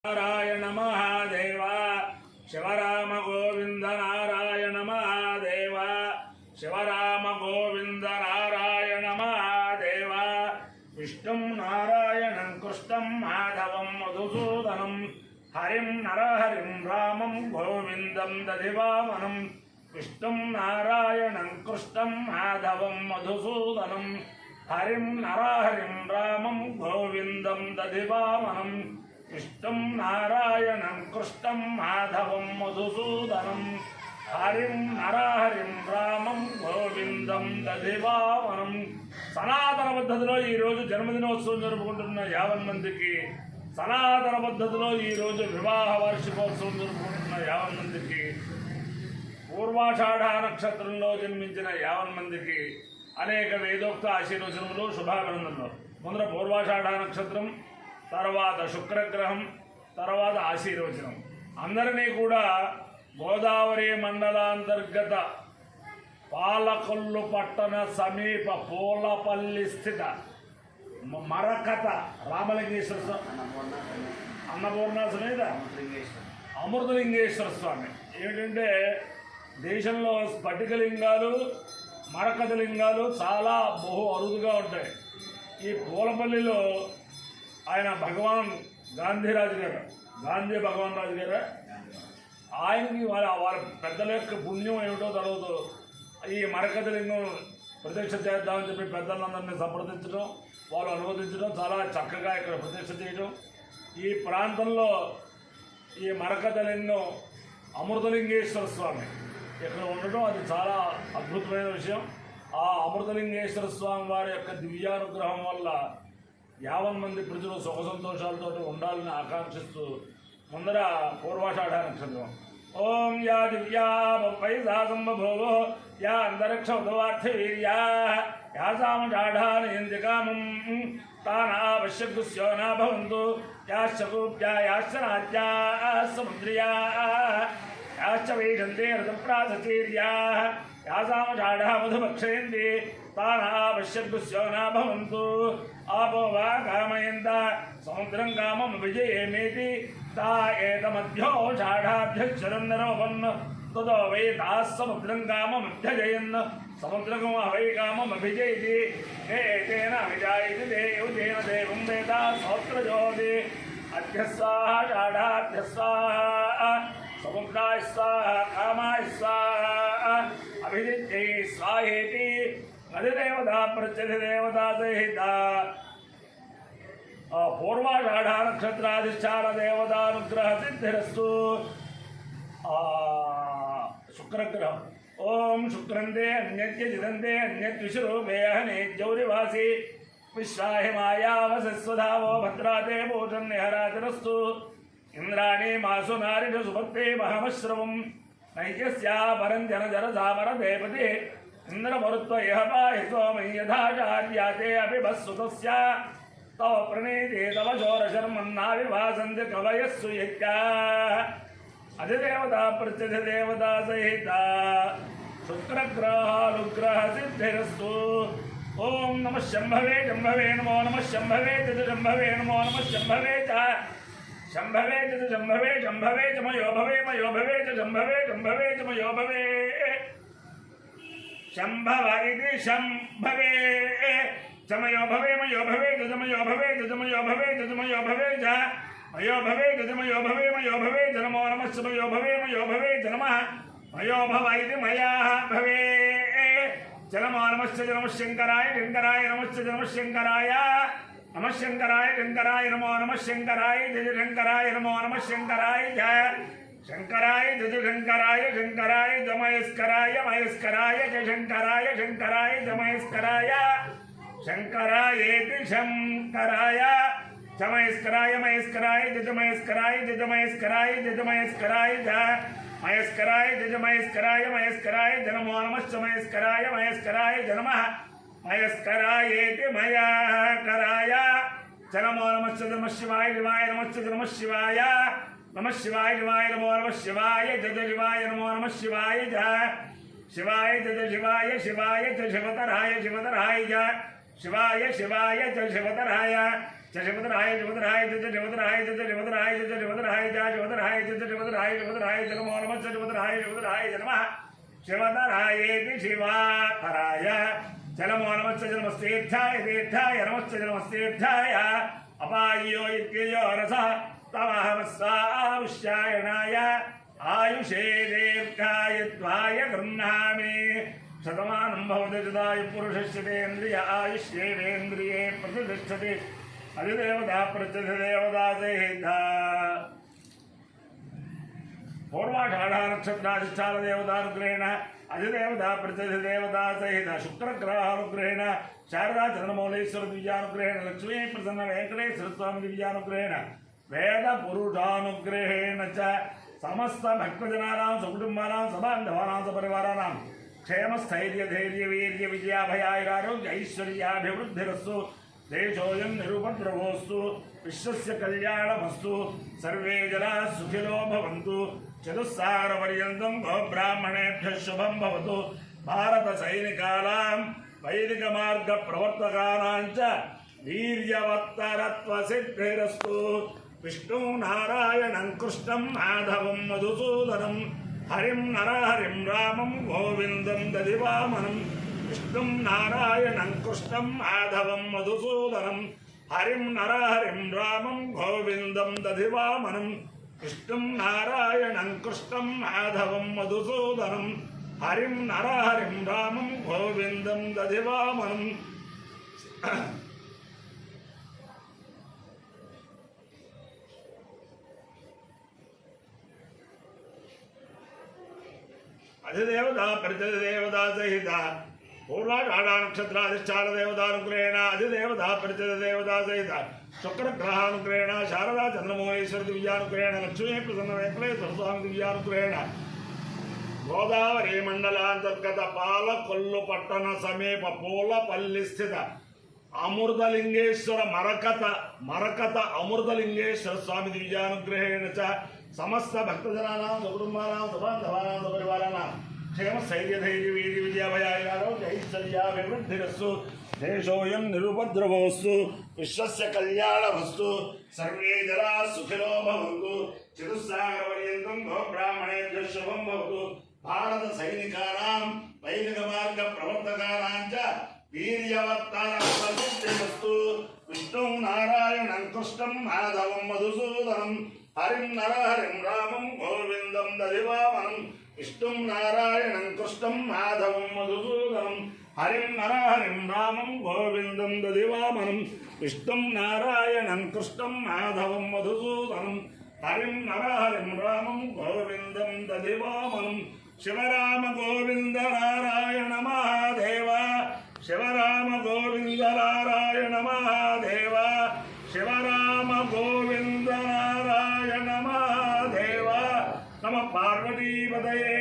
नारायण महादेव शिवराम गोविंद नारायण महादेव शिवराम गोविंद नारायण महादेव विष्णुं नारायणं कृष्णं माधवं मधुसूदनं हरिं नरहरिं रामं गोविंदं दधिवामनं विष्णुं नारायणं कृष्णं माधवं मधुसूदनं हरिं नरहरिं रामं गोविंदं दधिवामनं विष्णुं नारायणं कृष्णं माधवं मधुसूदनं हरिं नरहरिं रामं గోవిందం దధివామనం. సనాతన పద్ధతిలో ఈరోజు జన్మదినోత్సవం జరుపుకుంటున్న 50 మందికి, సనాతన పద్ధతిలో ఈరోజు వివాహ వార్షికోత్సవం జరుపుకుంటున్న 50 మందికి, పూర్వాషాఢ నక్షత్రంలో జన్మించిన 50 మందికి అనేక వేదోక్త ఆశీర్వచనములు, శుభాభినందనలు. ముందర పూర్వాషాఢ నక్షత్రం, తర్వాత శుక్రగ్రహం, తర్వాత ఆశీర్వచనం. అందరినీ కూడా గోదావరి మండలాంతర్గత పాలకొల్లు పట్టణ సమీప పూలపల్లి స్థిత మరకత రామలింగేశ్వర స్వామి, అన్నపూర్ణ సమేత అమృతలింగేశ్వర స్వామి. ఏమిటంటే దేశంలో స్ఫటికలింగాలు, మరకత లింగాలు చాలా బహు అరుదుగా ఉంటాయి. ఈ పూలపల్లిలో ఆయన భగవాన్ గాంధీరాజు గారు, గాంధీ భగవాన్ రాజు గారు, ఆయనకి వారి పెద్దల యొక్క పుణ్యం ఏమిటో తర్వాత ఈ మరకత లింగం ప్రతిష్ఠ చేద్దామని చెప్పి పెద్దలందరినీ సంప్రదించడం, వాళ్ళు అనుమతించడం, చాలా చక్కగా ఇక్కడ ప్రతిష్ఠ చేయడం. ఈ ప్రాంతంలో ఈ మరకత లింగం అమృతలింగేశ్వర స్వామి ఇక్కడ ఉండటం అది చాలా అద్భుతమైన విషయం. ఆ అమృతలింగేశ్వర స్వామి వారి యొక్క దివ్యానుగ్రహం వల్ల 50 మంది ప్రజలు సుఖ సంతోషాలతో ఉండాలని ఆకాంక్షిస్తూ ముందర పూర్వాషాఢ నక్షత్రం. ఓం యా దివ్యా పైసా సంభోగో యా అంతరిక్ష ఉదవార్థవీర్యా యా సామషాఢానయంతి కామం తానావశ్యగుస్యో నా భవంతు యాశ్చ గోప్యా యాశ్చ నాట్యా సముద్రియా యాశ్చ వైషంతే రథప్రాసచీర్యా యా సామషాఢా మధుభక్షయంతి తానావశ్యగుస్యో నా భవంతు आपो वा कामयन्त समुद्रं कामं विजयेमेति ता एतमध्योषाढाभ्यक्षरन्नरोपन् ततो वै ताः समुद्रं काममभ्यजयन् समुद्रं वै काममभिजयति एतेन अभिजायति देवतेन देवं वेदा सहोत्रजोति अभ्य स्वाहा षाढाभ्य स्वाहा समुद्राय स्वाहा कामाय स्वाहा अभिजित्यै स्वाहेति अधिदेवता प्रत्यधिदेवता सहिता पूर्वाषाढ़ नक्षत्राधिष्ठान देवतानुग्रह सिद्धिरस्तु. शुक्रग्रह ओं शुक्रंदे अन्यज्ञ जिदंते अन्यद्विषरूपे अहने जौरिवासी विश्वाहि मायावसस्वधावो भद्राते भूषन्निहरातिरस्तु. इंद्राणी मासु नारिष सुभक्ते महमश्रवं नैजस्या परं जनजरसामर देवते इंद्रमरुत्व यह पाहि सोमं यथाचार्याते अपि बस्सुतस्य तव प्रणीते तव शोरशर्मन्नाविभासन्ति कवयस्सु यज्ञाः अधिदेवता प्रत्यधिदेवता सहिता शुक्रग्रहानुग्रह सिद्धिरस्तु. ओं नमः शंभवे शंभवे नमो नमः शंभवे शंभवे नमो नमः शंभवे च शंभवे शंभवे शंभवे च मयो भवे च शंभवे शंभवे च मयो भवे शंभव इति शंभवे चमयो भवे मयो भवे जमयो भवे जमयो भवे जमयो भवे च मयो भवे जमयो भवे मयो भवे जनमो नमः मयो भवे जनमः मयो भव इति मया भवे जनमो नमः शंकराय शंकराय नमः शंकराय नमः शंकराय शंकराय नमो नमः शंकराय जय शंकराय नमो नमः शंकराय जय शंकराय जय शंकराय शंकराय जमयस्कराय मयस्कराय जय शंकराय शंकराय जमयस्कराय शंकरायेति शंकराय जमयस्कराय मयस्कराय जमयस्कराय जमयस्कराय जमयस्कराय मयस्कराय जमयस्कराय मयस्कराय जनमो नमः मयस्कराय मयस्कराय जनमः मयस्करायेति मया कराय जनमो नमः शिवाय शिवाय नमः शिवाय नमः शिवाय शिवाय नमो नमः शिवाय जय शिवाय नमो नमः शिवाय जय शिवाय जय शिवाय शिवाय जय शिवतराय शिवतराय जय शिवाय शिवाय जय शिवतराय शिवधराय शिवधराय शिवधराय शिवधराय शिवधराय शिवधराय शिवधराय शिवधराय नमो नमः शिवधराय शिवधराय नमः शिवधरायेति शिवाधराय नमो नमः जन्मस्तेर्थाय तीर्थाय नमश्च जन्मस्तेर्थाय अपायो इत्ययो रसः तमहमस्वाविश्यायणाय आयुषे दीर्घाय त्वाय गृह्णामि शतमानं भवति तदाय पुरुषस्येन्द्रिय आयुष्येन्द्रिये प्रतिष्ठति अधिदेवता प्रत्यधिदेवता सहिता पूर्वाषाढ़ नक्षत्राधिष्ठान देवतानुग्रहेण अधिदेवता प्रत्यधिदेवता सहित शुक्रग्रहानुग्रहेण शारदा चंद्रमौलेश्वर दिव्यानुग्रहेण लक्ष्मी प्रसन्न वेंकटेश्वर स्वामी दिव्यानुग्रहेण वेद पुरुषानुग्रहेण च समस्त भक्तजनानां सकुटुम्बानां सबान्धवानां सपरिवाराणां क्षेम स्थैर्य धैर्य वीर्य विजयाभयारोग्य ऐश्वर्याभिवृद्धिरस्तु देशोऽयं निरुपद्रवोऽस्तु विश्वस्य कल्याणमस्तु सर्वे जनाः सुखिनो भवन्तु चतुस्सागरपर्यन्तं गोब्राह्मणेभ्यः शुभं भवतु भारतसैनिकानां वैदिकमार्गप्रवर्तकानां च वीर्यवत्तरत्वसिद्धिरस्तु विष्णुं नारायणं कृष्णं माधवं मधुसूदनं हरिं नरहरिं रामं गोविन्दं दधिवामनं विष्णुं नारायणं कृष्णं माधवं मधुसूदनं हरिं नरहरिं रामं गोविन्दं दधिवामनं विष्णुं नारायणं कृष्णं माधवं मधुसूदनं हरिं नरहरिं रामं गोविन्दं दधिवामनं अधिदेवता प्रतिदेवता सहित पूर्वाषाढ़ नक्षत्राधिष्ठान देवतानुग्रहेण अधिदेवता प्रतिदेवता सहित शुक्रग्रहानुग्रहेण शारदा चंद्रमौलेश्वर दिव्यानुग्रहेण लक्ष्मी प्रसन्न वेंकटेश्वर स्वामी दिव्यानुग्रहेण गोदावरी मंडलांतर्गत पालकोल्लु पट्टण समीप पूलपल्ली स्थित अमृतलिंगेश्वर मरकत अमृतलिंगेश्वर स्वामी दिव्यानुग्रहेण च समस्त भक्तजनानां सकुटुम्बानां सबान्धवानां सपरिवाराणां क्षेम स्थैर्य धैर्य वीर्य विजयाभयारोग्य ऐश्वर्याभिवृद्धिरस्तु देशोऽयं निरुपद्रवोऽस्तु विश्वस्य कल्याणमस्तु सर्वे जनाः सुखिनो भवन्तु चतुस्सागरपर्यन्तं गोब्राह्मणेभ्यः शुभं भवतु भारतसैनिकानां वैदिकमार्गप्रवर्तकानां च वीर्यवत्तरत्वसिद्धिरस्तु विष्णुं नारायणं कृष्णं माधवं मधुसूदनं हरिं नरहरिं रामं गोविन्दं दधिवामनं विष्णुं नारायणं कृष्णं माधवं मधुसूदनं हरिं नरहरिं रामं गोविन्दं दधिवामनं विष्णुं नारायणं कृष्णं माधवं मधुसूदनं हरिं नरहरिं रामं गोविन्दं दधिवामनं शिवराम गोविन्द नारायण महादेव शिवराम गोविन्द नारायण महादेव शिवराम गोविन्द नारायण महादेव नमः पार्वतीपतये।